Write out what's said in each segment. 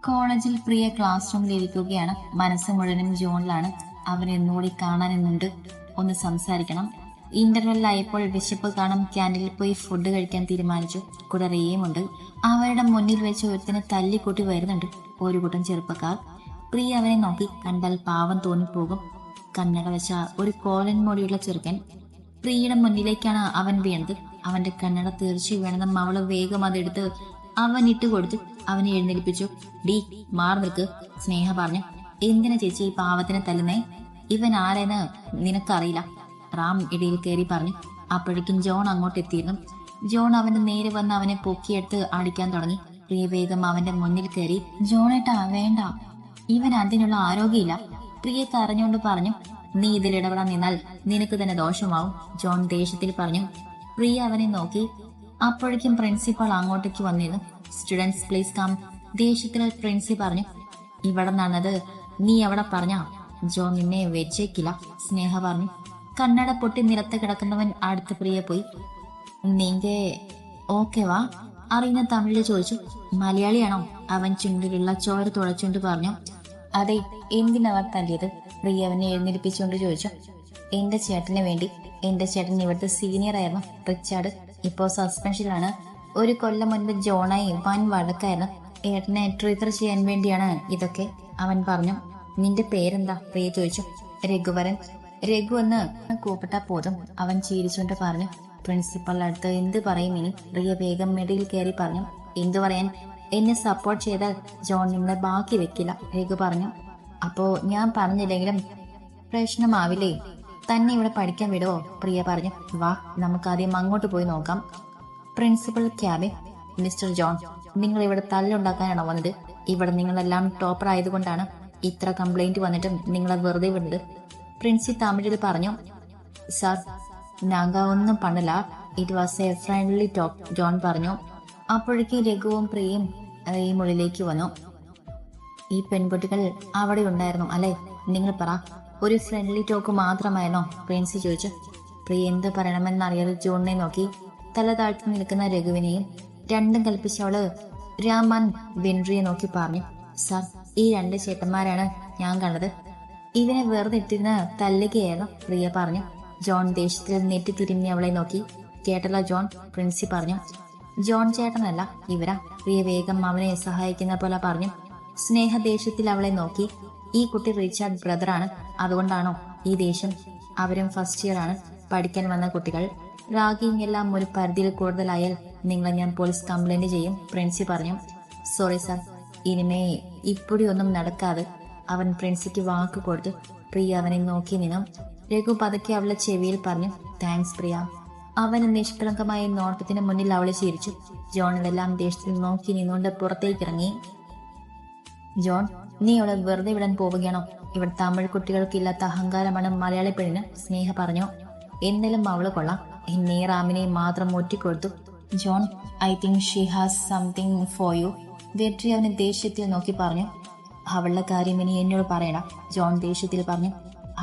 കോളേജിൽ പ്രിയ ക്ലാസ് റൂമിൽ ഇരിക്കുകയാണ്. മനസ്സ് മുഴുവനും ജോണിലാണ്. അവൻ എന്നുകൂടി കാണാനെന്നുണ്ട്, ഒന്ന് സംസാരിക്കണം. ഇന്റർവെല്ലായപ്പോൾ വിശപ്പ് കാണും. ക്യാൻറ്റീനിൽ പോയി ഫുഡ് കഴിക്കാൻ തീരുമാനിച്ചു. കൂടെ റിയയുമുണ്ട്. അവരുടെ മുന്നിൽ വെച്ച് ഒരുത്തിനെ തല്ലിക്കൂട്ടി വരുന്നുണ്ട് ഒരു കൂട്ടം ചെറുപ്പക്കാർ. പ്രിയ അവനെ നോക്കി. കണ്ടാൽ പാവം തോന്നിപ്പോകും. കണ്ണട വെച്ച ഒരു കോലൻ മോടിയുള്ള ചെറുക്കൻ. പ്രിയയുടെ മുന്നിലേക്കാണ് അവൻ വീണത്. അവന്റെ കണ്ണട തീർച്ച വീണതും അവള് വേഗം അതെടുത്ത് അവൻ ഇട്ടുകൊടുത്ത് അവനെ എഴുന്നേൽപ്പിച്ചു. ഡി മാറി നിൽക്ക്, സ്നേഹ പറഞ്ഞു. എന്തിനാ ചേച്ചി ഈ പാവത്തിനെ തല്ലുന്നേ? ഇവൻ ആരെന്ന് നിനക്കറിയില്ല, റാം ഇടയിൽ കയറി പറഞ്ഞു. അപ്പോഴേക്കും ജോൺ അങ്ങോട്ട് എത്തിയിരുന്നു. ജോൺ അവന്റെ നേരെ വന്ന് അവനെ പൊക്കിയെടുത്ത് അടിക്കാൻ തുടങ്ങി. പ്രിയ വേഗം അവന്റെ മുന്നിൽ കയറി. ജോണേട്ടാ വേണ്ട, ഇവൻ അതിനുള്ള ആരോഗ്യമില്ല, പ്രിയ കരഞ്ഞുകൊണ്ട് പറഞ്ഞു. നീ ഇതിലിടപെടാൻ നിന്നാൽ നിനക്ക് തന്നെ ദോഷമാവും, ജോൺ ദേഷ്യത്തിൽ പറഞ്ഞു. പ്രിയ അവനെ നോക്കി. അപ്പോഴേക്കും പ്രിൻസിപ്പൾ അങ്ങോട്ടേക്ക് വന്നിരുന്നു. സ്റ്റുഡൻസ് പ്ലീസ് കം, ദേഷ്യത്തിൽ പ്രിൻസി പറഞ്ഞു. ഇവിടെ നടന്നത് നീ അവിടെ പറഞ്ഞ ജോൺ നിന്നെ വെച്ചേക്കില്ല, സ്നേഹ പറഞ്ഞു. കണ്ണട പൊട്ടി നിലത്ത് കിടക്കുന്നവൻ അടുത്ത പ്രിയ പോയി. നീങ്ക ഓക്കെ വാ, അറിയുന്ന തമിഴിൽ ചോദിച്ചു. മലയാളിയാണോ? അവൻ ചുണ്ടിലുള്ള ചോര തുളച്ചുകൊണ്ട് പറഞ്ഞു. അതെ, എന്തിനവർ തല്ലിയത്? പ്രിയ അവനെ എഴുന്നേൽപ്പിച്ചുകൊണ്ട് ചോദിച്ചു. എന്റെ ചേട്ടന് വേണ്ടി. എന്റെ ചേട്ടൻ ഇവിടുത്തെ സീനിയർ ആയിരുന്നു, റിച്ചാർഡ്. ഇപ്പോ സസ്പെൻഷനിലാണ്. ഒരു കൊല്ലം മുൻപ് ജോണായി വൻ വഴക്കായിരുന്നു. ഏട്ടനെ ട്രിഗർ ചെയ്യാൻ വേണ്ടിയാണ് ഇതൊക്കെ, അവൻ പറഞ്ഞു. നിന്റെ പേരെന്താ? പ്രിയ ചോദിച്ചു. രഘുവരൻ. രഘു എന്ന് കൂപ്പിട്ടാ പോതും, അവൻ ചിരിച്ചുകൊണ്ട് പറഞ്ഞു. പ്രിൻസിപ്പൾ അടുത്ത് എന്ത് പറയും ഇനി? പ്രിയ വേഗം മിഡിൽ കയറി പറഞ്ഞു. എന്തു പറയാൻ? എന്നെ സപ്പോർട്ട് ചെയ്താൽ ജോൺ നിങ്ങളെ ബാക്കി വെക്കില്ല, രഘു പറഞ്ഞു. അപ്പോ ഞാൻ പറഞ്ഞില്ലെങ്കിലും പ്രശ്നമാവില്ലേ? തന്നെ ഇവിടെ പഠിക്കാൻ വിടുവോ? പ്രിയ പറഞ്ഞു. വാ, നമുക്ക് ആദ്യം അങ്ങോട്ട് പോയി നോക്കാം. Principal cabin. മിസ്റ്റർ ജോൺ, നിങ്ങൾ ഇവിടെ തല്ലുണ്ടാക്കാനാണോ വന്നത്? ഇവിടെ നിങ്ങളെല്ലാം ടോപ്പർ ആയതുകൊണ്ടാണ് ഇത്ര കംപ്ലൈന്റ് വന്നിട്ടും നിങ്ങളെ വെറുതെ വിടുന്നത്, പ്രിൻസി തമിഴിൽ പറഞ്ഞു. സാർ, നാങ്ക ഒന്നും പണില്ല, it was a friendly talk, John പറഞ്ഞു. അപ്പോഴേക്കും രഘുവും പ്രിയയും ഈ മുറിയിലേക്ക് വന്നു. ഈ പെൺകുട്ടികൾ അവിടെ ഉണ്ടായിരുന്നു അല്ലെ? നിങ്ങൾ പറ, ഒരു ഫ്രണ്ട്ലി ടോക്ക് മാത്രമായിരുന്നോ? പ്രിൻസി ചോദിച്ചു. പ്രിയ എന്ത് പറയണമെന്നറിയാതെ ജോണിനെ നോക്കി. തല താഴ്ത്തി നിൽക്കുന്ന രഘുവിനെയും രണ്ടും കൽപ്പിച്ചവള് രാമൻ വെൻട്രിയെ നോക്കി പറഞ്ഞു. സാർ, ഈ രണ്ട് ചേട്ടന്മാരാണ് ഞാൻ കണ്ടത്. ഇവനെ വെറുതെ ഇട്ടിരുന്ന് തല്ലുകയായിരുന്നു, പ്രിയ പറഞ്ഞു. ജോൺ ദേഷ്യത്തിൽ നെറ്റി തിരുമ്മി അവളെ നോക്കി. കേട്ടല്ലോ ജോൺ, പ്രിൻസി പറഞ്ഞു. ജോൺ ചേട്ടനല്ല, ഇവരാ, പ്രിയ വേഗം അവനെ സഹായിക്കുന്ന പോലെ പറഞ്ഞു. സ്നേഹ ദേഷ്യത്തിൽ അവളെ നോക്കി. ഈ കുട്ടി റിച്ചാർഡ് ബ്രദറാണ്, അതുകൊണ്ടാണോ ഈ ദേഷ്യം? അവരും ഫസ്റ്റ് ഇയർ ആണ്, പഠിക്കാൻ വന്ന കുട്ടികൾ. റാഗിങ് എല്ലാം ഒരു പരിധിയിൽ കൂടുതലായാൽ നിങ്ങളെ ഞാൻ പോലീസ് കംപ്ലൈന്റ് ചെയ്യും, പ്രിൻസി പറഞ്ഞു. സോറി സാർ, ഇനിമേ ഇപ്പൊടിയൊന്നും നടക്കാതെ, അവൻ പ്രിൻസിക്ക് വാക്ക് കൊടുത്തു. പ്രിയ അവനെ നോക്കി നിന്നു. രഘു പതുക്കെ അവളെ ചെവിയിൽ പറഞ്ഞു. താങ്ക്സ് പ്രിയ. അവന് നിഷ്കളങ്കമായ നോട്ടത്തിന് മുന്നിൽ അവളെ ചിരിച്ചു. ജോണിലെല്ലാം ദേഷ്യത്തിൽ നോക്കി നിന്നുകൊണ്ട് പുറത്തേക്കിറങ്ങി. ജോൺ, നീ അവളെ വെറുതെ വിടാൻ പോവുകയാണോ? ഇവിടെ തമിഴ് കുട്ടികൾക്കില്ലാത്ത അഹങ്കാരമാണ് മലയാളി പെണ്ണിന്, സ്നേഹ പറഞ്ഞു. എന്നാലും അവള് കൊള്ളാം, എന്നെ റാമിനെ മാത്രം ഒറ്റിക്കൊടുത്തു. John, I think she has something for you, Vetri അവനെ ദേഷ്യത്തിൽ നോക്കി പറഞ്ഞു. അവളുടെ കാര്യം ഇനി എന്നോട് പറയണ, ജോൺ ദേഷ്യത്തിൽ പറഞ്ഞു.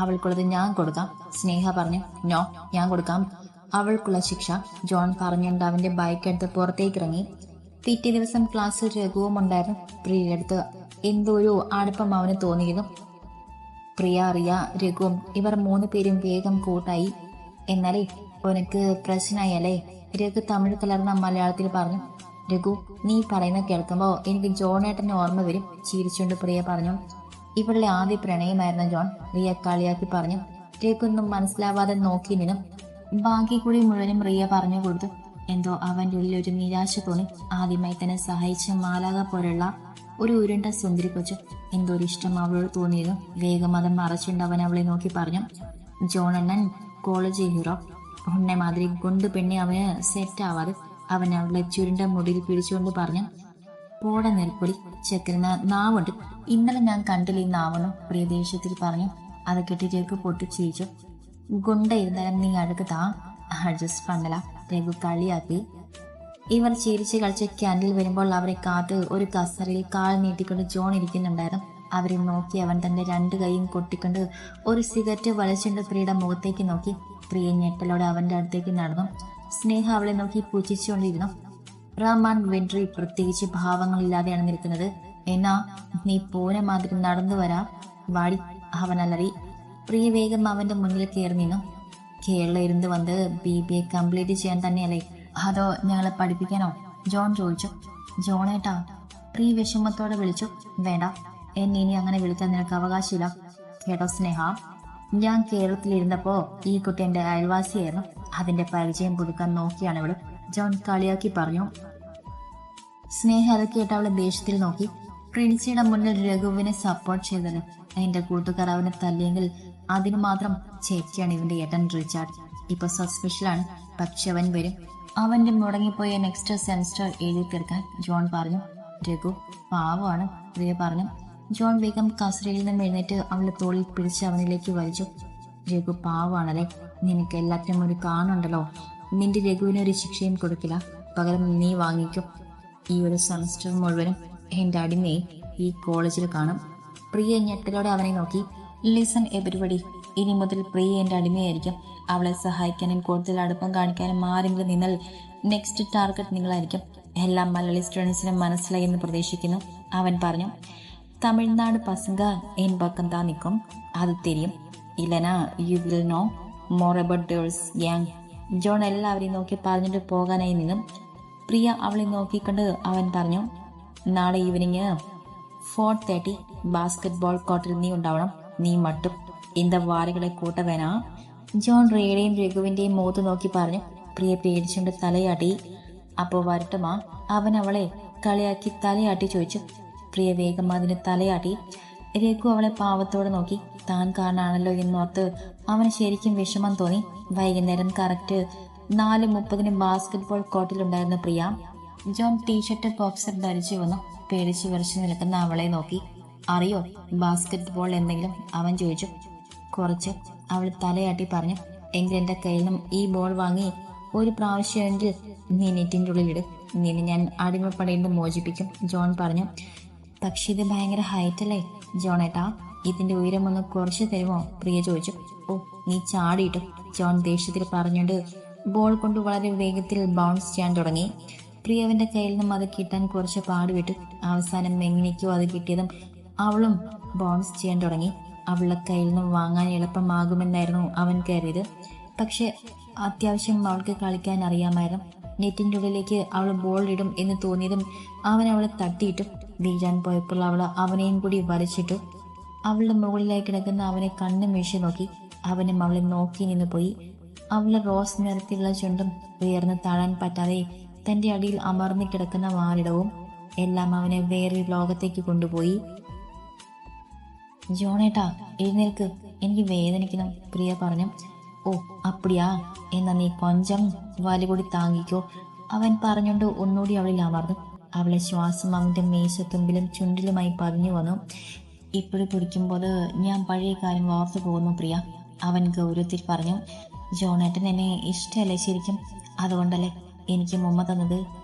അവൾക്കുള്ളത് ഞാൻ കൊടുക്കാം, സ്നേഹ പറഞ്ഞു. നോ, ഞാൻ കൊടുക്കാം അവൾക്കുള്ള ശിക്ഷ, ജോൺ പറഞ്ഞുകൊണ്ട് അവന്റെ ബൈക്ക് എടുത്ത് പുറത്തേക്കിറങ്ങി. പിറ്റേ ദിവസം ക്ലാസ്സിൽ രഘുവും ഉണ്ടായിരുന്നു. പ്രിയടുത്ത് എന്തോ ഒരു അടുപ്പം അവന് തോന്നിയിരുന്നു. പ്രിയ, റിയ, രഘുവും ഇവർ 3 പേരും വേഗം കൂട്ടായി. എന്നാലേ ഉനക്ക് പ്രശ്നമായി അല്ലേ? രഘു തമിഴ് കലർന്ന മലയാളത്തിൽ പറഞ്ഞു. രഘു, നീ പറയുന്ന കേൾക്കുമ്പോ എനിക്ക് ജോണേട്ടന് ഓർമ്മ വരും, ചിരിച്ചുകൊണ്ട് പ്രിയ പറഞ്ഞു. ഇവളുടെ ആദ്യ പ്രണയമായിരുന്നു ജോൺ, റിയ കളിയാക്കി പറഞ്ഞു. രഘു ഒന്നും മനസ്സിലാവാതെ നോക്കി നിന്നും. ബാക്കി കൂടി മുഴുവനും റിയ പറഞ്ഞു കൊടുത്തു. എന്തോ അവന്റെ ഉള്ളിൽ ഒരു നിരാശ തോന്നി. ആദ്യമായി തന്നെ സഹായിച്ച മാലാക പോലുള്ള ഒരു ഉരുണ്ട സുന്ദരി കൊച്ചു. എന്തോ ഒരു ഇഷ്ടം അവളോട് തോന്നിയിരുന്നു. വേഗം അത് മറച്ചുകൊണ്ട് അവൻ അവളെ നോക്കി പറഞ്ഞു. ജോൺ അണ്ണൻ കോളേജ് ഹീറോ, ഉണ്ണെ മാതിരി ഗുണ്ട് പെണ്ണി അവന് സെറ്റ് ആവാതെ, അവൻ അവളെ ചുരുണ്ട മുടിയിൽ പിടിച്ചുകൊണ്ട് പറഞ്ഞു. പോട നെൽപ്പൊടി, ചെക്കന് നാവുണ്ട്, ഇന്നലെ ഞാൻ കണ്ടില്ല ഈ നാവെന്നും പ്രിയ ദേഷ്യത്തിൽ പറഞ്ഞു. അത് കെട്ടി രഘു പൊട്ടിച്ചിരിച്ചു. ഗുണ്ട ഇരുന്നാലും നീ അഴുക്ക് താ, അഡ്ജസ്റ്റ് പണ്ടല, രഘു കളിയാക്കി. ഇവർ ചിരിച്ച് കളിച്ച് ക്യാൻഡിൽ വരുമ്പോൾ അവരെ കാത്ത് ഒരു കസറിൽ കാൽ നീട്ടിക്കൊണ്ട് ജോൺ ഇരിക്കുന്നുണ്ടായിരുന്നു. അവരെ നോക്കി അവൻ തന്റെ 2 കൈയും കൊട്ടിക്കൊണ്ട് ഒരു സിഗരറ്റ് വലിച്ചുകൊണ്ട് പ്രിയയുടെ മുഖത്തേക്ക് നോക്കി. പ്രിയ ഞെട്ടലോടെ അവന്റെ അടുത്തേക്ക് നടന്നു. സ്നേഹ അവളെ നോക്കി പുച്ഛിച്ചുകൊണ്ടിരുന്നു. റഹ്മാൻ വെൻട്രി പ്രത്യേകിച്ച് ഭാവങ്ങളില്ലാതെയാണ് നിൽക്കുന്നത്. എന്നാ നീ പോന മാതിരി നടന്നു വരാ വാടി, അവൻ അലറി. പ്രിയ വേഗം അവന്റെ മുന്നിൽ കയറി നിന്നു. കേരള ഇരുന്ന് വന്ന് BBA കംപ്ലീറ്റ് ചെയ്യാൻ തന്നെയല്ലേ, അതോ ഞങ്ങളെ പഠിപ്പിക്കാനോ? ജോൺ ചോദിച്ചു. ജോണേട്ടാ, പ്രിയ വിഷമത്തോടെ വിളിച്ചു. വേണ്ട, എന്നെ ഇനി അങ്ങനെ വിളിക്കാൻ നിനക്ക് അവകാശമില്ല കേട്ടോ സ്നേഹ. ഞാൻ കേരളത്തിലിരുന്നപ്പോ ഈ കുട്ടി എന്റെ അയൽവാസിയായിരുന്നു. അതിന്റെ പരിചയം പുതുക്കാൻ നോക്കിയാണ് ഇവിടെ, ജോൺ കളിയാക്കി പറഞ്ഞു. സ്നേഹ അത് കേട്ട് അവളെ ദേഷ്യത്തിൽ നോക്കി. പ്രിൻസിയുടെ മുന്നിൽ രഘുവിനെ സപ്പോർട്ട് ചെയ്തത് എന്റെ കൂട്ടുകാർ അവനെ തല്ലിയെങ്കിൽ അതിനു മാത്രം ചേച്ചിയാണ് ഇവന്റെ ഏട്ടൻ റിച്ചാർഡ്. ഇപ്പൊ സസ്പെഷ്യലാണ്, പക്ഷെ അവൻ വരും. അവന്റെ മുടങ്ങിപ്പോയ നെക്സ്റ്റ് സെമസ്റ്റർ എഴുതി തീർക്കാൻ ജോൺ പറഞ്ഞു. രഘു പാവമാണ്, പ്രിയ പറഞ്ഞു. ജോൺ വേഗം കസരയിൽ നിന്നും എഴുന്നേറ്റ് അവളുടെ തോളിൽ പിടിച്ച് അവനിലേക്ക് വലിച്ചു. രഘു പാവമാണല്ലേ, നിനക്ക് എല്ലാത്തിനും ഒരു കാണുണ്ടല്ലോ. നിന്റെ രഘുവിന് ഒരു ശിക്ഷയും കൊടുക്കില്ല, പകരം നീ വാങ്ങിക്കും. ഈ ഒരു സെമസ്റ്റർ മുഴുവനും എന്റെ അടിമയെ ഈ കോളേജിൽ കാണും. പ്രിയ ഞെട്ടലോടെ അവനെ നോക്കി. ലിസൺ എവരിബഡി, ഇനി മുതൽ പ്രിയ എന്റെ അടിമയായിരിക്കും. അവളെ സഹായിക്കാനും കൂടുതൽ അടുപ്പം കാണിക്കാനും ആരെങ്കിലും നിന്നാൽ നെക്സ്റ്റ് ടാർഗറ്റ് നിങ്ങളായിരിക്കും. എല്ലാ മലയാളി സ്റ്റുഡൻസിനും മനസ്സിലായി എന്ന് പ്രതീക്ഷിക്കുന്നു, അവൻ പറഞ്ഞു. തമിഴ്നാട് പസങ്ക എൻ പക്കം താ നിൽക്കും, അത് തെരിയും. ഇലന you will know more about girls gang. John എല്ലാവരെയും നോക്കി പറഞ്ഞിട്ട് പോകാനായി നിന്നും. പ്രിയ അവളെ നോക്കിക്കൊണ്ട് അവൻ പറഞ്ഞു. നാളെ ഈവനിങ് 4:30 ബാസ്കറ്റ്ബോൾ കോർട്ടിൽ നീ ഉണ്ടാവണം. നീ മട്ടും ഇന്ത വാരികളെ കൂട്ടവേനാ. ജോൺ റേയുടെയും രഘുവിന്റെയും മുഖത്ത് നോക്കി പറഞ്ഞു. പ്രിയ പേടിച്ചുകൊണ്ട് തലയാട്ടി. അപ്പോ വരട്ടുമാ, അവൻ അവളെ കളിയാക്കി തലയാട്ടി ചോദിച്ചു. പ്രിയ വേഗം അതിന് തലയാട്ടി. രഘു അവളെ പാവത്തോടെ നോക്കി. താൻ കാണാണല്ലോ എന്നോർത്ത് അവന് ശരിക്കും വിഷമം തോന്നി. വൈകുന്നേരം കറക്റ്റ് 4:30 ബാസ്കറ്റ്ബോൾ കോർട്ടിലുണ്ടായിരുന്ന പ്രിയ. ജോൺ ടീഷർട്ട് ബോക്സർ ധരിച്ചു വന്നു. പേടിച്ചു വിറച്ചു നിൽക്കുന്ന അവളെ നോക്കി. അറിയോ ബാസ്കറ്റ് ബോൾ എന്തെങ്കിലും, അവൻ ചോദിച്ചു. കുറച്ച്, അവൾ തലയാട്ടി പറഞ്ഞു. എങ്കിൽ എന്റെ കയ്യിൽ നിന്നും ഈ ബോൾ വാങ്ങി ഒരു പ്രാവശ്യമെങ്കിൽ നീ നെറ്റിൻ്റെ ഉള്ളിലിടും. നിന്നെ ഞാൻ അടിമപ്പടയിൽ നിന്ന് മോചിപ്പിക്കും, ജോൺ പറഞ്ഞു. പക്ഷെ ഇത് ഭയങ്കര ഹൈറ്റ് അല്ലേ ജോണേട്ടാ, ഇതിന്റെ ഉയരം ഒന്ന് കുറച്ച് തരുമോ, പ്രിയ ചോദിച്ചു. ഓ, നീ ചാടിയിട്ടു, ജോൺ ദേഷ്യത്തിൽ പറഞ്ഞുകൊണ്ട് ബോൾ കൊണ്ട് വളരെ വേഗത്തിൽ ബൗൺസ് ചെയ്യാൻ തുടങ്ങി. പ്രിയവന്റെ കയ്യിൽ നിന്നും അത് കിട്ടാൻ കുറച്ച് പാടുവിട്ടു. അവസാനം എങ്ങനെയൊക്കെയോ അത് കിട്ടിയതും അവളും ബൗൺസ് ചെയ്യാൻ തുടങ്ങി. അവളുടെ കയ്യിൽ നിന്നും വാങ്ങാൻ എളുപ്പമാകുമെന്നായിരുന്നു അവൻ കയറിയത്. പക്ഷെ അത്യാവശ്യം അവൾക്ക് കളിക്കാൻ അറിയാമായിരുന്നു. നെറ്റിൻ്റെ ഉള്ളിലേക്ക് അവൾ ബോൾ ഇടും എന്ന് തോന്നിയതും അവൻ അവളെ തട്ടിയിട്ടു. വീഴാൻ പോയപ്പോൾ അവൾ അവനെയും കൂടി വലിച്ചിട്ടു. അവളുടെ മുകളിലായി കിടക്കുന്ന അവനെ കണ്ണും വീശി നോക്കി. അവനും അവളെ നോക്കി നിന്ന് പോയി. അവളുടെ റോസ് നിറത്തിലുള്ള ചുണ്ടും ഉയർന്ന് താഴാൻ പറ്റാതെ തന്റെ അടിയിൽ അമർന്നു കിടക്കുന്ന വാരിടവും എല്ലാം അവനെ വേറൊരു ലോകത്തേക്ക് കൊണ്ടുപോയി. ജോണേട്ടാ, എഴുന്നേൽക്ക്, എനിക്ക് വേദനിക്കണം, പ്രിയ പറഞ്ഞു. ഓ അപ്പടിയാ, എന്നാ നീ കൊഞ്ചം വലികൂടി താങ്ങിക്കോ, അവൻ പറഞ്ഞുകൊണ്ട് ഒന്നുകൂടി അവളിൽ അമർന്നു. അവളെ ശ്വാസം അവന്റെ മേശത്തുമ്പിലും ചുണ്ടിലുമായി പതിഞ്ഞു വന്നു. ഇപ്പോഴും കുടിക്കുമ്പോൾ ഞാൻ പഴയ കാര്യം ഓർത്തു പോകുന്നു പ്രിയ, അവൻ ഗൗരവത്തിൽ പറഞ്ഞു. ജോണേട്ടൻ എന്നെ ഇഷ്ടമല്ലേ ശരിക്കും, അതുകൊണ്ടല്ലേ എനിക്ക് മുമ്പ് തന്നത്,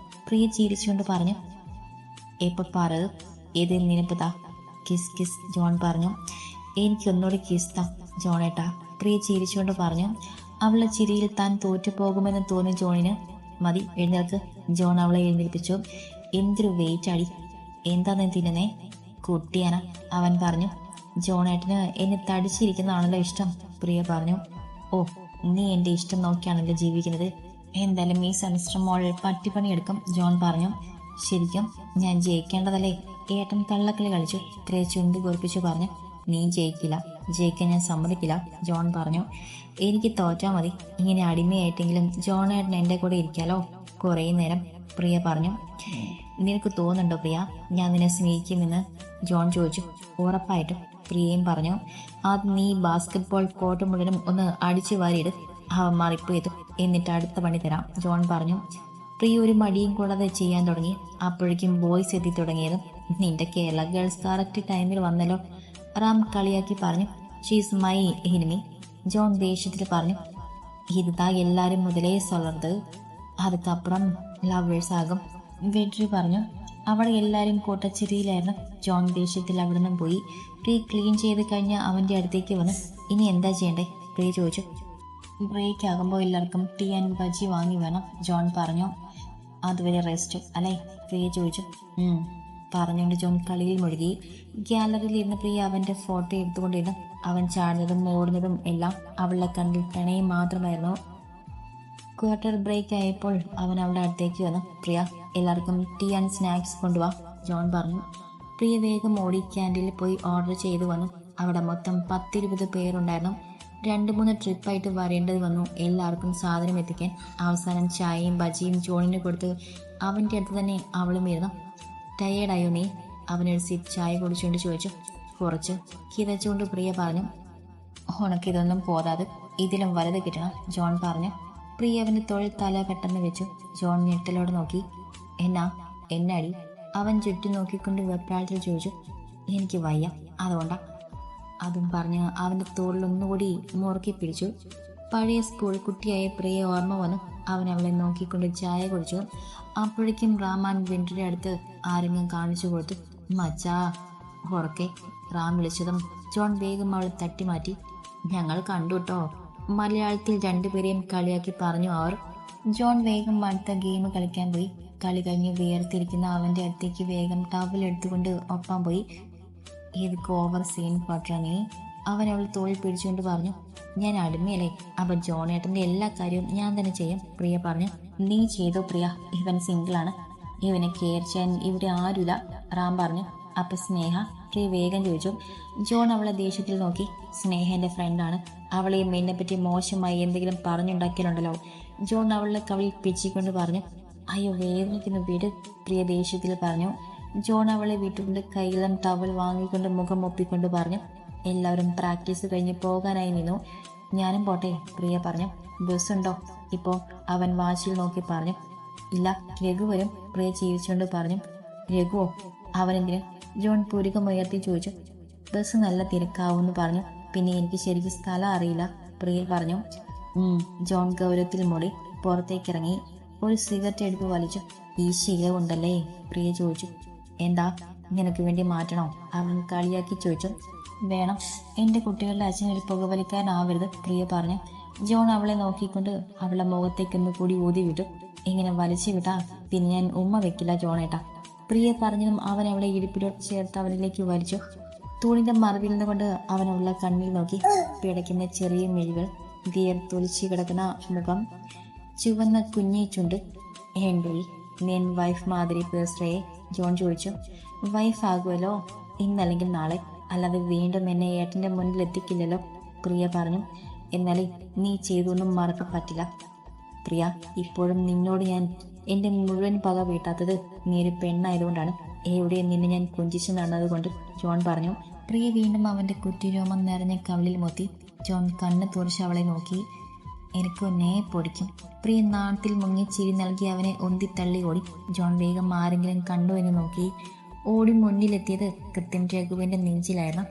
പ്രിയ ചിരിച്ചുകൊണ്ട് പറഞ്ഞു. എപ്പോൾ പറ, ഏത് നിനപ്പതാ കിസ് കിസ്, ജോൺ പറഞ്ഞു. എനിക്കൊന്നുകൂടി കിസ് താ ജോണേട്ടാ, പ്രിയ ചിരിച്ചുകൊണ്ട് പറഞ്ഞു. അവളുടെ ചിരിയിൽ താൻ തോറ്റുപോകുമെന്ന് തോന്നി ജോണിന്. മതി, എഴുന്നേൽക്ക്, ജോൺ അവളെ എഴുന്നേൽപ്പിച്ചു. എന്തൊരു വെയിറ്റ് അടി, എന്താന്ന് തിന്നുന്നേ, കുട്ടിയാന, അവൻ പറഞ്ഞു. ജോണേട്ടന് എന്നെ തടിച്ചിരിക്കുന്നതാണല്ലോ ഇഷ്ടം, പ്രിയ പറഞ്ഞു. ഓ, നീ എൻ്റെ ഇഷ്ടം നോക്കിയാണല്ലോ ജീവിക്കുന്നത്. എന്തായാലും ഈ സെമസ്റ്റർ മോൾ പട്ടിപ്പണിയെടുക്കും, ജോൺ പറഞ്ഞു. ശരിക്കും ഞാൻ ജയിക്കേണ്ടതല്ലേ, ഏട്ടൻ കള്ളക്കളി കളിച്ചു, പ്രിയ ചുണ്ടി കുറിപ്പിച്ചു പറഞ്ഞു. നീ ജയിക്കില്ല, ജയിക്കാൻ ഞാൻ സമ്മതിക്കില്ല, ജോൺ പറഞ്ഞു. എനിക്ക് തോറ്റാൽ മതി, ഇങ്ങനെ അടിമയായിട്ടെങ്കിലും ജോണേട്ടൻ എൻ്റെ കൂടെ ഇരിക്കാലോ കുറേ നേരം, പ്രിയ പറഞ്ഞു. നിനക്ക് തോന്നുന്നുണ്ടോ പ്രിയ ഞാൻ നിന്നെ സ്നേഹിക്കുമെന്ന്, ജോൺ ചോദിച്ചു. ഉറപ്പായിട്ടും, പ്രിയയും പറഞ്ഞു. ആദ്യം നീ ബാസ്കറ്റ്ബോൾ കോർട്ട് മുഴുവനും ഒന്ന് അടിച്ചു വാരിയിട്, അവന്മാർ ഇപ്പോൾ എത്തും, എന്നിട്ട് അടുത്ത പണി തരാം, ജോൺ പറഞ്ഞു. പ്രിയ ഒരു മടിയും കൂടാതെ ചെയ്യാൻ തുടങ്ങി. അപ്പോഴേക്കും ബോയ്സ് എത്തി തുടങ്ങിയതും. നിന്റെ കേരള ഗേൾസ് കറക്റ്റ് ടൈമിൽ വന്നല്ലോ, റാം കളിയാക്കി പറഞ്ഞു. ഷീസ് മൈ എനിമി, ജോൺ ദേഷ്യത്തിൽ പറഞ്ഞു. ഇതാ എല്ലാരും മുതലേ സൊല്ലത്, അതുക്കപ്പുറം ലവേഴ്സ് ആകും, വെട്രി പറഞ്ഞു. അവിടെ എല്ലാവരും കൂട്ടച്ചിരിയിലായിരുന്നു. ജോൺ ദേഷ്യത്തിൽ അവിടെ നിന്നും പോയി. പ്രിയ ക്ലീൻ ചെയ്ത് കഴിഞ്ഞ് അവൻ്റെ അടുത്തേക്ക് വന്നു. ഇനി എന്താ ചെയ്യണ്ടേ, പ്രിയ ചോദിച്ചു. ബ്രേക്ക് ആകുമ്പോൾ എല്ലാവർക്കും ടീ ആൻഡ് ബജി വാങ്ങി വേണം, ജോൺ പറഞ്ഞു. അതുവരെ റെസ്റ്റ് അല്ലേ, പ്രിയ ചോദിച്ചു. പറഞ്ഞുകൊണ്ട് ജോൺ കളിയിൽ മുഴുകി. ഗ്യാലറിയിൽ ഇരുന്ന് പ്രിയ അവന്റെ ഫോട്ടോ എടുത്തുകൊണ്ടിരുന്നു. അവൻ ചാടുന്നതും ഓടുന്നതും എല്ലാം അവളുടെ കണ്ണിൽ പ്രണയം മാത്രമായിരുന്നു. ക്വാർട്ടർ ബ്രേക്ക് ആയപ്പോൾ അവൻ അവളുടെ അടുത്തേക്ക് വന്നു. പ്രിയ, എല്ലാവർക്കും ടീ ആൻഡ് സ്നാക്സ് കൊണ്ടുപോവാ, ജോൺ പറഞ്ഞു. പ്രിയ വേഗം ഓടി ക്യാൻറ്റീനിൽ പോയി ഓർഡർ ചെയ്തു വന്നു. അവിടെ മൊത്തം 10-20 പേരുണ്ടായിരുന്നു. 2-3 ട്രിപ്പായിട്ട് വരേണ്ടത് വന്നു എല്ലാവർക്കും സാധനം എത്തിക്കാൻ. അവസാനം ചായയും ബജിയും ജോണിന് കൊടുത്ത് അവൻ്റെ അടുത്ത് തന്നെ അവളും ഇരുന്നു. ടയേർഡായോ നീ? അവനൊരു സിപ്പ് ചായ കുടിച്ചുകൊണ്ട് ചോദിച്ചു. കുറച്ച് കിതച്ചുകൊണ്ട് പ്രിയ പറഞ്ഞു. ഉണക്കിതൊന്നും പോതാതെ ഇതിലും വലുത് കിട്ടണം, ജോൺ പറഞ്ഞു. പ്രിയ അവൻ്റെ തൊഴിൽ തല പെട്ടെന്ന് വെച്ചു. ജോൺ ഞെട്ടലോടെ നോക്കി. എന്നാടി? അവൻ ചുറ്റും നോക്കിക്കൊണ്ട് വെപ്രാളത്തിൽ ചോദിച്ചു. എനിക്ക് വയ്യ, അതുകൊണ്ടാ. അതും പറഞ്ഞ് അവൻ്റെ തോളിലൊന്നുകൂടി മുറുക്കി പിടിച്ചു. പഴയ സ്കൂൾ കുട്ടിയായ പ്രിയ ഓർമ്മ വന്നു. അവൻ അവളെ നോക്കിക്കൊണ്ട് ചായ കുടിച്ചു. അപ്പോഴേക്കും റാമാൻ വെൻറ്റിൻ്റെ അടുത്ത് ആരെങ്കിലും കാണിച്ചു കൊടുത്തു. മച്ചാ ഉറക്കെ റാം വിളിച്ചതും ജോൺ വേഗം അവളെ തട്ടി മാറ്റി. ഞങ്ങൾ കണ്ടു കേട്ടോ, മലയാളത്തിൽ 2 പേരെയും കളിയാക്കി പറഞ്ഞു അവർ. ജോൺ വേഗം അടുത്ത ഗെയിം കളിക്കാൻ പോയി. കളി കഴിഞ്ഞ് വേർതിരിക്കുന്ന അവൻ്റെ അടുത്തേക്ക് വേഗം ടവൽ എടുത്തുകൊണ്ട് ഒപ്പം പോയി. ഇതൊക്കെ ഓവർ സീൻ പട്ടാ നീ, അവൻ അവൾ തോളിൽ പിടിച്ചുകൊണ്ട് പറഞ്ഞു. ഞാൻ അടിമയല്ലേ, അപ്പൊ ജോണേട്ടൻ്റെ എല്ലാ കാര്യവും ഞാൻ തന്നെ ചെയ്യും, പ്രിയ പറഞ്ഞു. നീ ചെയ്തോ പ്രിയ, ഇവൻ സിംഗിളാണ്, ഇവനെ കെയർ ചെയ്യാൻ ഇവിടെ ആരുമില്ല, റാം പറഞ്ഞു. അപ്പൊ സ്നേഹ, പ്രിയ വേഗം ചോദിച്ചു. ജോൺ അവളെ ദേഷ്യത്തിൽ നോക്കി. സ്നേഹ എൻ്റെ ഫ്രണ്ടാണ്, അവളെയും എന്നെ പറ്റി മോശമായി എന്തെങ്കിലും പറഞ്ഞുണ്ടാക്കിയാലുണ്ടല്ലോ, ജോൺ അവളുടെ കവിളിൽ പിച്ചിക്കൊണ്ട് പറഞ്ഞു. അയ്യോ വേദനിക്കുന്നു വീട്, പ്രിയ ദേഷ്യത്തിൽ പറഞ്ഞു. ജോൺ അവളെ വീട്ടുകൊണ്ട് കയ്യിലും ടവൽ വാങ്ങിക്കൊണ്ട് മുഖം ഒപ്പിക്കൊണ്ട് പറഞ്ഞു. എല്ലാവരും പ്രാക്ടീസ് കഴിഞ്ഞ് പോകാനായി നിന്നു. ഞാനും പോട്ടെ, പ്രിയ പറഞ്ഞു. ബസ്സുണ്ടോ ഇപ്പോൾ? അവൻ വാച്ചിൽ നോക്കി പറഞ്ഞു. ഇല്ല, രഘു വരും, പ്രിയ ചിരിച്ചുകൊണ്ട് പറഞ്ഞു. രഘുവോ? അവനെന്തിന്? ജോൺ പുരുകമുയർത്തി ചോദിച്ചു. ബസ് നല്ല തിരക്കാവൂന്ന് പറഞ്ഞു. പിന്നെ എനിക്ക് ശരിക്കും സ്ഥലം അറിയില്ല, പ്രിയ പറഞ്ഞു. ജോൺ ഗൗരവത്തിൽ മൂടി പുറത്തേക്കിറങ്ങി ഒരു സിഗരറ്റ് എടുത്ത് വലിച്ചു. ഈ ശീലം ഉണ്ടല്ലേ, പ്രിയ ചോദിച്ചു. എന്താ, നിനക്ക് വേണ്ടി മാറ്റണോ? അവൻ കളിയാക്കി ചോദിച്ചു. വേണം, എൻ്റെ കുട്ടികളുടെ അച്ഛൻ ഒരു പുകവലിക്കാരനാവരുത്, പ്രിയ പറഞ്ഞു. ജോൺ അവളെ നോക്കിക്കൊണ്ട് അവളുടെ മുഖത്തേക്കൊന്ന് കൂടി ഊതി വിട്ടു. ഇങ്ങനെ വലിച്ചു വിട്ടാ പിന്നെ ഞാൻ ഉമ്മ വെക്കില്ല ജോണേട്ടാ, പ്രിയ പറഞ്ഞതും അവൻ അവളെ ഇടുപ്പിലോട്ട് ചേർത്ത് അവനിലേക്ക് വലിച്ചു. തൂണിന്റെ മറവിൽ നിന്നുകൊണ്ട് അവൻ അവളുടെ കണ്ണിൽ നോക്കി. പിടയ്ക്കുന്ന ചെറിയ മിഴികൾ, വിയർത്തൊലിച്ചു കിടക്കുന്ന മുഖം, ചുവന്ന കുഞ്ഞി ചുണ്ട്. ഹെൻറി, നീൻ വൈഫ് മാതിരി പേഴ്സറയെ, ജോൺ ചോദിച്ചു. വൈഫ് ആകുമല്ലോ, ഇന്നല്ലെങ്കിൽ നാളെ, അല്ലാതെ വീണ്ടും എന്നെ ഏട്ടൻ്റെ മുന്നിൽ എത്തിക്കില്ലല്ലോ, പ്രിയ പറഞ്ഞു. എന്നാലേ നീ ചെയ്തൊന്നും മറക്കാൻ പറ്റില്ല പ്രിയ. ഇപ്പോഴും നിന്നോട് ഞാൻ എൻ്റെ മുഴുവൻ പക വീട്ടാത്തത് നീ ഒരു പെണ്ണായതുകൊണ്ടാണ്, എവിടെയും നിന്നെ ഞാൻ കുഞ്ചിച്ചു നടന്നതുകൊണ്ട്, ജോൺ പറഞ്ഞു. പ്രിയ വീണ്ടും അവൻ്റെ കുറ്റിരോമം നിറഞ്ഞ കവിളിൽ മൊത്തി. ജോൺ കണ്ണ് തുറച്ച് അവളെ നോക്കി. എനിക്ക് ഒന്നേ പൊടിക്കും, പ്രിയ നാട്ടിൽ മുങ്ങി ചിരി നൽകി അവനെ ഒന്തിത്തള്ളി ഓടി. ജോൺ വേഗം ആരെങ്കിലും കണ്ടു എന്ന് നോക്കി. ഓടി മുന്നിലെത്തിയത് കൃത്യം രഘുവിൻ്റെ നെഞ്ചിലായിരുന്നു.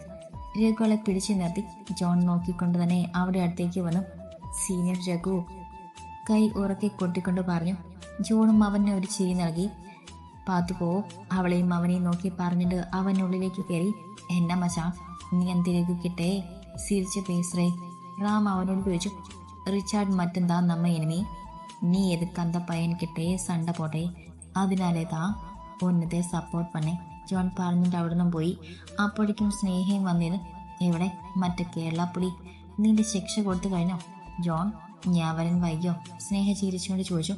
രഘുവളെ പിടിച്ചു നിർത്തി. ജോൺ നോക്കിക്കൊണ്ട് തന്നെ അവിടെ അടുത്തേക്ക് വന്നു. സീനിയർ രഘു, കൈ ഉറക്കി കൊട്ടിക്കൊണ്ട് പറഞ്ഞു. ജോണും അവന് ഒരു ചിരി നൽകി. പാത്തുപോ, അവളെയും അവനെയും നോക്കി പറഞ്ഞിട്ട് അവനുള്ളിലേക്ക് കയറി. എന്നാ മച്ചാ, നീ എന്തിലേക്ക് കിട്ടേ, സിരിച്ച് പേസറേ, റാം അവനോട് ചോദിച്ചു. റിച്ചാർഡ് മറ്റെന്താ നമ്മ എനിമി, നീ എതുക്ക് അന്ത പയ്യൻ കിട്ടേ സണ്ട പോട്ടെ, അതിനാലേതാ ഒന്നത്തെ സപ്പോർട്ട് പണേ, ജോൺ പറഞ്ഞിട്ട് അവിടെ നിന്നും പോയി. അപ്പോഴേക്കും സ്നേഹയും വന്നിരുന്നു. എവിടെ മറ്റേ കേരളപ്പുലി, നിന്റെ ശിക്ഷ കൊടുത്തു കഴിഞ്ഞോ ജോൺ? ഞാൻ വരൻ വൈകിയോ, സ്നേഹ ചിരിച്ചുകൊണ്ട് ചോദിച്ചു.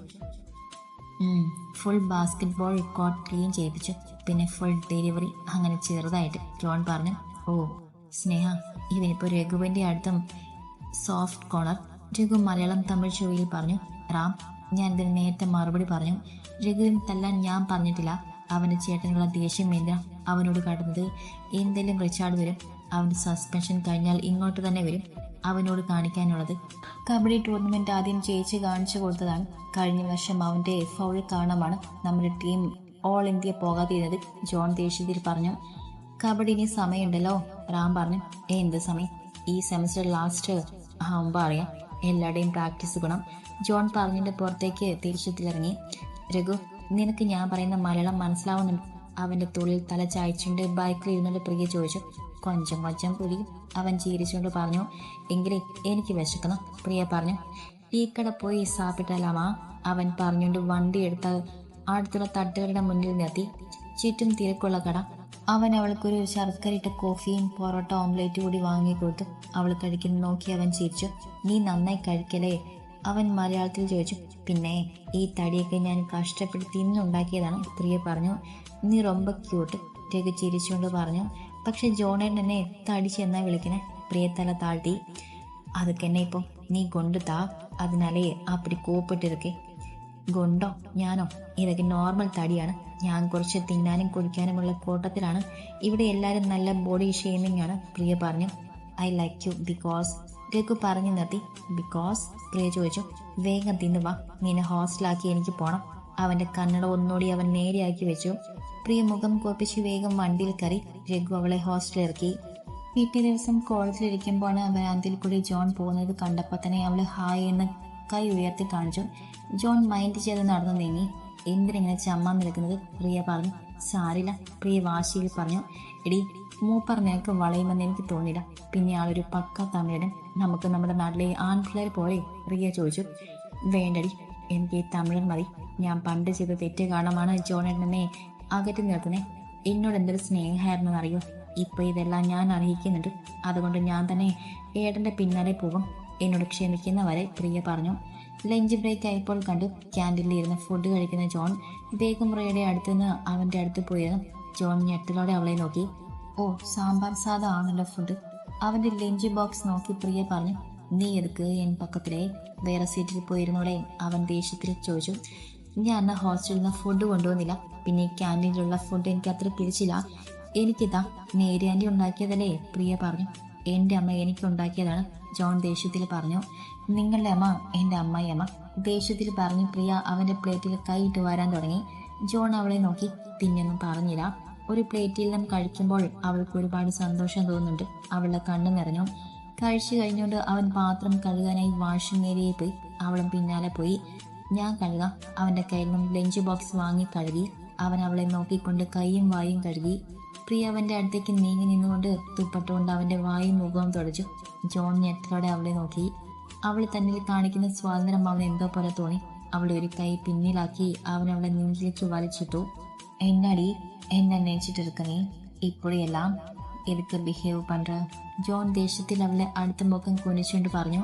Full basketball court clean ചെയ്യിപ്പിച്ചു, പിന്നെ ഫുൾ ഡെലിവറി, അങ്ങനെ ചെറുതായിട്ട്, ജോൺ പറഞ്ഞു. ഓ സ്നേഹ, ഇവനിപ്പോൾ രഘുവിൻ്റെ അടുത്തും സോഫ്റ്റ് കോർണർ, രഘു മലയാളം തമിഴ് ഷോയിൽ പറഞ്ഞു. റാം, ഞാൻ ഇതിന് നേരത്തെ മറുപടി പറഞ്ഞു. രഘുവിനെ തല്ലാൻ ഞാൻ പറഞ്ഞിട്ടില്ല. അവൻ്റെ ചേട്ടനുള്ള ദേഷ്യം എന്തിനാ അവനോട് കാട്ടുന്നത്? എന്തെങ്കിലും റിച്ചാർഡ് വരും, അവൻ്റെ സസ്പെൻഷൻ കഴിഞ്ഞാൽ ഇങ്ങോട്ട് തന്നെ വരും. അവനോട് കാണിക്കാനുള്ളത് കബഡി ടൂർണമെൻറ്റ് ആദ്യം ജയിച്ച് കാണിച്ചു കൊടുത്തതാണ്. കഴിഞ്ഞ വർഷം അവൻ്റെ ഫൗൾ കാരണമാണ് നമ്മുടെ ടീം ഓൾ ഇന്ത്യ പോകാതിരുന്നത്, ജോൺ ദേഷ്യത്തിൽ പറഞ്ഞു. കബഡിന് സമയമുണ്ടല്ലോ, റാം പറഞ്ഞു. എന്ത് സമയം? ഈ സെമസ്റ്റർ ലാസ്റ്റ് ആകുമ്പോൾ അറിയാം, എല്ലാവരുടെയും പ്രാക്ടീസ് ഗുണം, ജോൺ പറഞ്ഞിട്ട് പുറത്തേക്ക് തിരിച്ചെത്തിലിറങ്ങി. രഘു, നിനക്ക് ഞാൻ പറയുന്ന മലയാളം മനസ്സിലാവുന്നുണ്ട്? അവൻ്റെ തൊഴിൽ തല ചായച്ചുകൊണ്ട് ബൈക്കിൽ ഇരുന്നുകൊണ്ട് പ്രിയ ചോദിച്ചു. കൊഞ്ചം കൊഞ്ചം പുലിയും, അവൻ ചിരിച്ചുകൊണ്ട് പറഞ്ഞു. എങ്കിലേ എനിക്ക് വിശക്കുന്നു, പ്രിയ പറഞ്ഞു. ഈ കട പോയി സാപ്പിട്ടാലാമാ, അവൻ പറഞ്ഞുകൊണ്ട് വണ്ടി എടുത്ത അടുത്തുള്ള തട്ടുകളുടെ മുന്നിൽ നിർത്തി. ചുറ്റും തിരക്കുള്ള കട. അവൻ അവൾക്കൊരു ശർക്കരയിട്ട കോഫിയും പൊറോട്ട ഓംലേറ്റ് കൂടി വാങ്ങിക്കൊടുത്തു. അവൾ കഴിക്കുന്ന നോക്കി അവൻ ചിരിച്ചു. നീ നന്നായി കഴിക്കലേ, അവൻ മലയാളത്തിൽ ചോദിച്ചു. പിന്നെ ഈ തടിയൊക്കെ ഞാൻ കഷ്ടപ്പെട്ട് തിന്നുണ്ടാക്കിയതാണ്, പ്രിയ പറഞ്ഞു. നീ ரொம்ப ക്യൂട്ട്, രഘു ചിരിച്ചുകൊണ്ട് പറഞ്ഞു. പക്ഷെ ജോണേട്ടൻ എന്നെ തടിച്ചെന്നാ വിളിക്കണേ, പ്രിയ തല താഴ്ത്തി. അതൊക്കെ എന്നെ ഇപ്പം നീ കൊണ്ടു താ, അതിനാലേ അപ്പടി കൂപ്പിട്ടിരിക്കെ. ഗുണ്ടോ ഞാനോ? ഇതൊക്കെ നോർമൽ തടിയാണ്. ഞാൻ കുറച്ച് തിന്നാനും കുടിക്കാനുമുള്ള കൂട്ടത്തിലാണ്. ഇവിടെ എല്ലാവരും നല്ല ബോഡി ഷേമിംഗ് ആണ്, പ്രിയ പറഞ്ഞു. I like you because, Raghu പറഞ്ഞു നിർത്തി. ബിക്കോസ്, പ്രിയ ചോദിച്ചു. വേഗം തിന്നുവാ, നിന്നെ ഹോസ്റ്റലാക്കി എനിക്ക് പോണം. അവന്റെ കണ്ണട ഒന്നുകൂടി അവൻ നേരെയാക്കി വെച്ചു. പ്രിയ മുഖം കോപ്പിച്ച് വേഗം വണ്ടിയിൽ കയറി. രഘു അവളെ ഹോസ്റ്റലിൽ ഇറക്കി. പിറ്റേ ദിവസം കോളേജിലിരിക്കുമ്പോഴാണ് വരാന്തിൽ കൂടി ജോൺ പോകുന്നത് കണ്ടപ്പോൾ തന്നെ അവള് ഹായ് എന്ന് കൈ ഉയർത്തി കാണിച്ചു. ജോൺ മൈൻഡ് ചെയ്ത് നടന്നു നീങ്ങി. എന്തിനിങ്ങനെ ചമ്മാൻ നിൽക്കുന്നത്, പ്രിയ പറഞ്ഞു. സാരില്ല, പ്രിയ വാശിയിൽ പറഞ്ഞു. എടി, മൂപ്പർ നിനക്ക് വളയുമെന്ന് എനിക്ക് തോന്നിയില്ല. പിന്നെ ആളൊരു പക്ക തമിഴനും. നമുക്ക് നമ്മുടെ നാട്ടിലെ ആൺപിള്ളേർ പോലെ, പ്രിയ ചോദിച്ചു. വേണ്ടടി, എനിക്ക് ഈ തമിഴൻ മതി. ഞാൻ പണ്ട് ചെയ്ത തെറ്റ് കാരണമാണ് ജോണേട്ടനെ അകറ്റി നിർത്തുന്നത്. എന്നോട് എന്തൊരു സ്നേഹമായിരുന്നെന്നറിയോ. ഇപ്പൊ ഇതെല്ലാം ഞാൻ അറിയിക്കുന്നുണ്ട്. അതുകൊണ്ട് ഞാൻ തന്നെ ഏട്ടന്റെ പിന്നാലെ പോകും. എന്നോട് ക്ഷമിക്കുന്നവരെ, പ്രിയ പറഞ്ഞു. ലഞ്ച് ബ്രേക്ക് ആയപ്പോൾ കണ്ടു ക്യാൻറ്റീനിൽ ഇരുന്ന് ഫുഡ് കഴിക്കുന്ന ജോൺ. വേഗം റേയുടെ അടുത്തുനിന്ന് അവൻ്റെ അടുത്ത് പോയിരുന്നു. ജോൺ ഞെട്ടലോടെ അവളെ നോക്കി. ഓ, സാമ്പാർ സാധം ആണല്ലോ ഫുഡ്. അവൻ്റെ ലഞ്ച് ബോക്സ് നോക്കി പ്രിയ പറഞ്ഞു. നീ എതുക്ക് എൻ പക്കത്തിലെ വേറെ സീറ്റിൽ പോയിരുന്നോടെ, അവൻ ദേഷ്യത്തിൽ ചോദിച്ചു. ഞാൻ അന്ന് ഹോസ്റ്റലിൽ നിന്ന് ഫുഡ് കൊണ്ടുവന്നില്ല. പിന്നെ ഈ ക്യാൻറ്റീനിലുള്ള ഫുഡ് എനിക്ക് അത്ര പിടിച്ചില്ല. എനിക്കിതാ നേരി ആൻറ്റി ഉണ്ടാക്കിയതല്ലേ, പ്രിയ പറഞ്ഞു. എൻ്റെ അമ്മ എനിക്കുണ്ടാക്കിയതാണ്, ജോൺ ദേഷ്യത്തിൽ പറഞ്ഞു. നിങ്ങളുടെ അമ്മ എൻ്റെ അമ്മായിയമ്മ, ദേഷ്യത്തിൽ പറഞ്ഞു പ്രിയ അവൻ്റെ പ്ലേറ്റിൽ കൈയിട്ട് വരാൻ തുടങ്ങി. ജോൺ അവളെ നോക്കി. പിന്നൊന്നും പറഞ്ഞില്ല. ഒരു പ്ലേറ്റിൽ നിന്നും കഴിക്കുമ്പോൾ അവൾക്ക് ഒരുപാട് സന്തോഷം തോന്നുന്നുണ്ട്. അവളുടെ കണ്ണു നിറഞ്ഞു. കഴിച്ചു കഴിഞ്ഞുകൊണ്ട് അവൻ പാത്രം കഴുകാനായി വാഷിംഗ് ഏരിയയിൽ പോയി. അവളും പിന്നാലെ പോയി. ഞാൻ കഴുകാം, അവൻ്റെ കയ്യിൽ നിന്നും ലഞ്ച് ബോക്സ് വാങ്ങി കഴുകി. അവൻ അവളെ നോക്കിക്കൊണ്ട് കൈയും വായും കഴുകി. പ്രിയ അവൻ്റെ അടുത്തേക്ക് നീങ്ങി നിന്നുകൊണ്ട് തുപ്പട്ടുകൊണ്ട് അവൻ്റെ വായും മുഖവും തുടച്ചു. ജോൺ ഞെട്ടലോടെ അവളെ നോക്കി. അവൾ തന്നിൽ കാണിക്കുന്ന സ്വാതന്ത്ര്യം അവൻ എന്തോ പോലെ തോന്നി. അവളെ ഒരു കൈ പിന്നിലാക്കി അവൻ അവളെ നെഞ്ചിലേക്ക് വലിച്ചിട്ടു. എന്നടി, എന്നെ നെഞ്ചിട്ടിരിക്കണേ ഇപ്പോഴെല്ലാം എതുക്ക് ബിഹേവ് പண்ற, ജോൺ ദേഷ്യത്തിൽ അവളെ അടുത്ത മുഖം കുനിച്ചുകൊണ്ട് പറഞ്ഞു.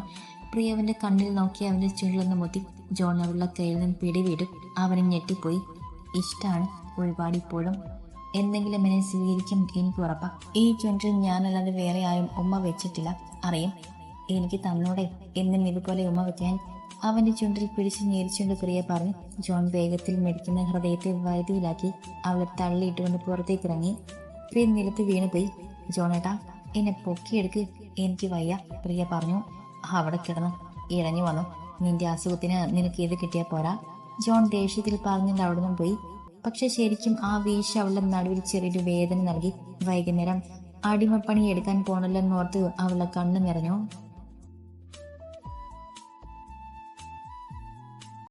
പ്രിയ അവൻ്റെ കണ്ണിൽ നോക്കി അവൻ്റെ ചുണ്ടിലൊന്ന് മുത്തി. ജോൺ അവളുടെ കയ്യിൽ നിന്ന് പിടിവിടും. അവനെ ഞെട്ടിപ്പോയി. ഇഷ്ടമാണ് ഒരുപാട്. ഇപ്പോഴും എന്തെങ്കിലും എന്നെ സ്വീകരിക്കും, എനിക്ക് ഉറപ്പാ. ഈ ചുണ്ടിൽ ഞാനല്ലാതെ വേറെ ആരും ഉമ്മ വെച്ചിട്ടില്ല, അറിയും. എനിക്ക് തന്നോടെ എന്നും ഇതുപോലെ ഉമ്മ വെക്കാൻ, അവൻ്റെ ചുണ്ടിൽ പിടിച്ച് ഞെരിച്ചുകൊണ്ട് പ്രിയ പറഞ്ഞു. ജോൺ വേഗത്തിൽ മെടിക്കുന്ന ഹൃദയത്തെ വൈദ്യുതിയിലാക്കി അവളെ തള്ളിയിട്ടുകൊണ്ട് പുറത്തേക്ക് ഇറങ്ങി. പ്രിയ നിലത്ത് വീണുപോയി. ജോണേട്ടാ, എന്നെ പൊക്കിയെടുക്ക്, എനിക്ക് വയ്യ, പ്രിയ പറഞ്ഞു. അവിടെ കിടന്നു ഇഴഞ്ഞു വന്നു. നിന്റെ അസുഖത്തിന് നിനക്ക് ഇത് കിട്ടിയാൽ പോരാ, ജോൺ ദേഷ്യത്തിൽ പറഞ്ഞിട്ട് അവിടെ നിന്നും പോയി. പക്ഷെ ശരിക്കും ആ വീഴ്ച അവളുടെ നടുവിൽ ചെറിയൊരു വേദന നൽകി. വൈകുന്നേരം അടിമപ്പണി എടുക്കാൻ പോണല്ലെന്നോർത്ത് അവളുടെ കണ്ണു നിറഞ്ഞു.